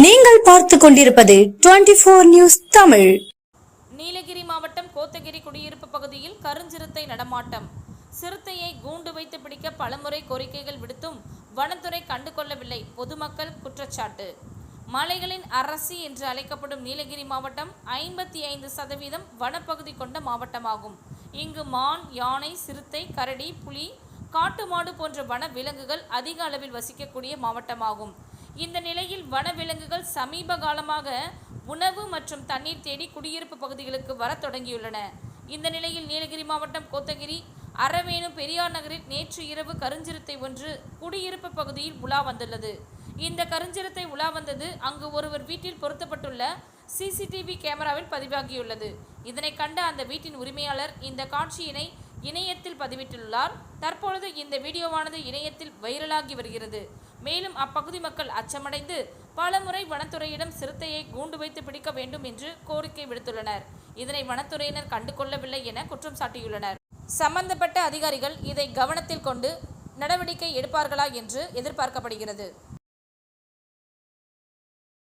நீங்கள் பார்த்துக் கொண்டிருப்பது 24 நியூஸ் தமிழ். நீலகிரி மாவட்டம் கோத்தகிரி குடியிருப்பு பகுதியில் கருஞ்சிறுத்தை நடமாட்டம். சிறுத்தையை கூண்டு வைத்து பிடிக்க பலமுறை கோரிக்கைகள் விடுத்தும் வனத்துறை கண்டுகொள்ளவில்லை. பொதுமக்கள் குற்றச்சாட்டு. மலைகளின் அரசி என்று அழைக்கப்படும் நீலகிரி மாவட்டம் 55% வனப்பகுதி கொண்ட மாவட்டமாகும். இங்கு மான், யானை, சிறுத்தை, கரடி, புலி, காட்டு மாடு போன்ற வன விலங்குகள் அதிக அளவில் வசிக்கக்கூடிய மாவட்டமாகும். இந்த நிலையில் வனவிலங்குகள் சமீப காலமாக உணவு மற்றும் தண்ணீர் தேடி குடியிருப்பு பகுதிகளுக்கு வர தொடங்கியுள்ளன. இந்த நிலையில் நீலகிரி மாவட்டம் கோத்தகிரி அரவேணு பெரியார் நகரில் நேற்று இரவு கருஞ்சிறுத்தை ஒன்று குடியிருப்பு பகுதியில் உலா வந்துள்ளது. இந்த கருஞ்சிறுத்தை உலா வந்தது அங்கு ஒருவர் வீட்டில் பொருத்தப்பட்டுள்ள சிசிடிவி கேமராவில் பதிவாகியுள்ளது. இதனை கண்ட அந்த வீட்டின் உரிமையாளர் இந்த காட்சியினை இணையத்தில் பதிவிட்டுள்ளார். தற்பொழுது இந்த வீடியோவானது இணையத்தில் வைரலாகி வருகிறது. மேலும் அப்பகுதி மக்கள் அச்சமடைந்து பலமுறை வனத்துறையிடம் சிறுத்தையை கூண்டு வைத்து பிடிக்க வேண்டும் என்று கோரிக்கை விடுத்துள்ளனர். இதனை வனத்துறையினர் கண்டுகொள்ளவில்லை என குற்றம் சாட்டியுள்ளனர். சம்பந்தப்பட்ட அதிகாரிகள் இதை கவனத்தில் கொண்டு நடவடிக்கை எடுப்பார்களா என்று எதிர்பார்க்கப்படுகிறது.